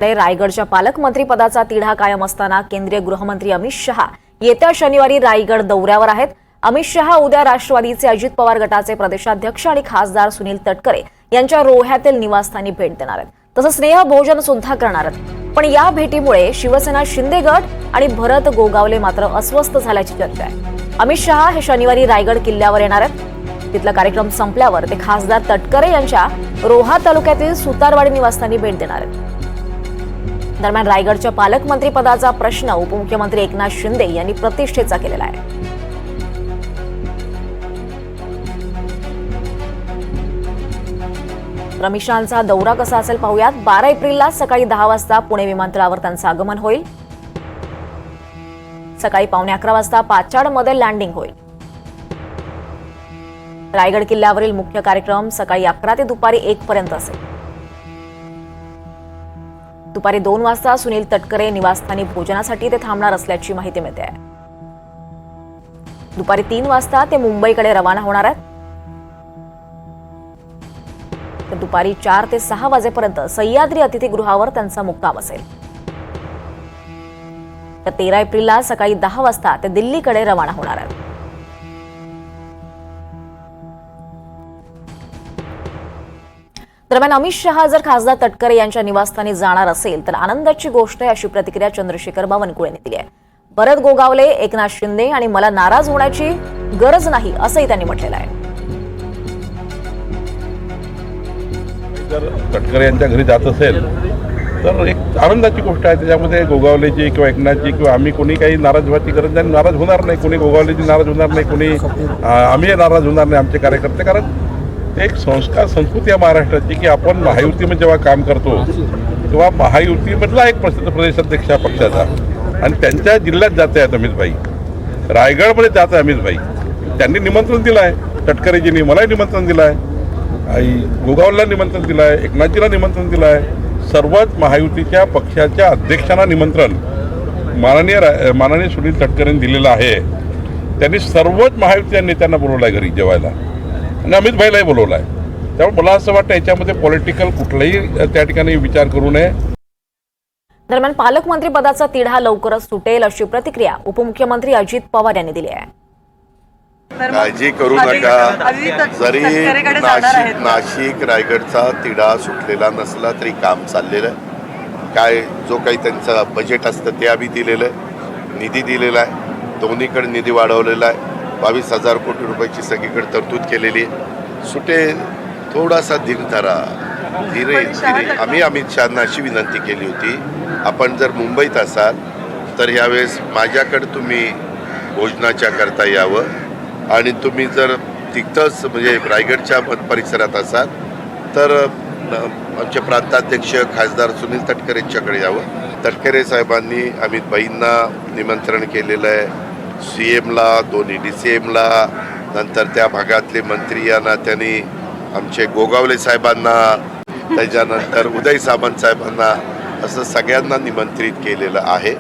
रायगडच्या पालकमंत्री पदाचा तिढा कायम असताना केंद्रीय गृहमंत्री अमित शहा येत्या शनिवारी रायगड दौऱ्यावर आहेत। अमित शहा उद्या राष्ट्रवादीचे अजित पवार गटाचे प्रदेशाध्यक्ष आणि खासदार सुनील तटकरे यांच्या रोह्यातील निवासस्थानी भेट देणार आहेत। तसंच स्नेह भोजन सुद्धा करणार आहेत। पण या भेटीमुळे शिवसेना शिंदे गट आणि भरत गोगावले मात्र अस्वस्थ झाल्याची चर्चा आहे। अमित शहा हे शनिवारी रायगड किल्ल्यावर येणार आहेत। तिथला कार्यक्रम संपल्यावर ते खासदार तटकरे यांच्या रोहा तालुक्यातील सुतारवाडी निवासस्थानी भेट देणार आहेत। दरम्यान रायगडच्या पालकमंत्री पदाचा प्रश्न उपमुख्यमंत्री एकनाथ शिंदे यांनी प्रतिष्ठेचा केलेला आहे। अमित शहांचा दौरा कसा असेल पाहूयात। 12 एप्रिलला सकाळी 10 वाजता पुणे विमानतळावर त्यांचं आगमन होईल। सकाळी 11:15 वाजता पाचाडमध्ये लँडिंग होईल। रायगड किल्ल्यावरील मुख्य कार्यक्रम सकाळी 11 ते दुपारी 1 पर्यंत असेल। दुपारी 2 वाजता सुनील तटकरे निवासस्थानी भोजनासाठी ते थांबणार असल्याची माहिती मिळते आहे। दुपारी 3 वाजता ते मुंबईकडे रवाना होणार आहेत। तर दुपारी 4 ते 6 वाजेपर्यंत सह्याद्री अतिथीगृहावर त्यांचा मुक्काम असेल। तर 13 एप्रिलला सकाळी 10 वाजता ते दिल्लीकडे रवाना होणार आहेत। दरम्यान अमित शहा जर खासदार तटकरे यांच्या निवासस्थानी जाणार असेल तर आनंदाची गोष्ट आहे, अशी प्रतिक्रिया चंद्रशेखर बावनकुळे यांनी दिली आहे। भरत गोगावले, एकनाथ शिंदे आणि मला नाराज होण्याची गरज नाही असंही त्यांनी म्हटलेलं आहे। जर तटकरे यांच्या घरी जात असेल तर एक आनंदाची गोष्ट आहे। त्याच्यामध्ये गोगावलेची किंवा एकनाथची किंवा आम्ही कोणी काही नाराज व्हायची गरज नाही, नाराज होणार नाही। कोणी गोगावलेची नाराज होणार नाही, कोणी आम्ही नाराज होणार नाही आमचे कार्यकर्ते। कारण एक संस्कार संस्कृती आहे महाराष्ट्राची की आपण महायुतीमध्ये जेव्हा काम करतो तेव्हा महायुतीमधला एक प्रदेशाध्यक्ष पक्षाचा आणि त्यांच्या जिल्ह्यात जात आहेत अमितभाई, रायगडमध्ये जात आहे अमितभाई। त्यांनी निमंत्रण दिलं आहे, तटकरेजींनी मलाही निमंत्रण दिलं आहे, गोगावलेला निमंत्रण दिलं आहे, एकनाथजीला निमंत्रण दिलं आहे। सर्वच महायुतीच्या पक्षाच्या अध्यक्षांना निमंत्रण माननीय सुनील तटकरेंनी दिलेलं आहे। त्यांनी सर्वच महायुतीच्या नेत्यांना बोलवलं आहे घरी जेवायला आणि अमित भाईलाही बोलवलं आहे। त्यामुळे मला असं वाटतं याच्यामध्ये पॉलिटिकल कुठलाही त्या ठिकाणी विचार करू नये। दरम्यान पालकमंत्री पदाचा तिढा लवकरच सुटेल अशी प्रतिक्रिया उपमुख्यमंत्री अजित पवार यांनी दिली आहे। काळजी करू नका, जरी नाशिक रायगडचा तिढा सुटलेला नसला तरी काम चाललेलं आहे। काय जो काही त्यांचं बजेट असतं ते आम्ही दिलेलं आहे, निधी दिलेला आहे, दोन्हीकडे निधी वाढवलेला आहे। 22,000 कोटी रुपयाची सगळीकडे तरतूद केलेली आहे। सुटे थोडासा धीर धरा, धीरे धीरे। आम्ही अमित शहांना अशी विनंती केली होती, आपण जर मुंबईत असाल तर यावेळेस माझ्याकडे तुम्ही भोजनाच्या करता यावं आणि तुम्ही जर तिथंच म्हणजे रायगडच्या परिसरात असाल तर आमचे प्रांताध्यक्ष खासदार सुनील तटकरे यांच्याकडे यावं। तटकरे साहेबांनी अमितभाईंना निमंत्रण केलेलं आहे, CMला, दोन्ही DCMला, नंतर त्या भागातले मंत्री यांना त्यांनी आमचे गोगावले साहेबांना, त्याच्यानंतर उदय सामंत साहेबांना, असं सगळ्यांना निमंत्रित केलेलं आहे।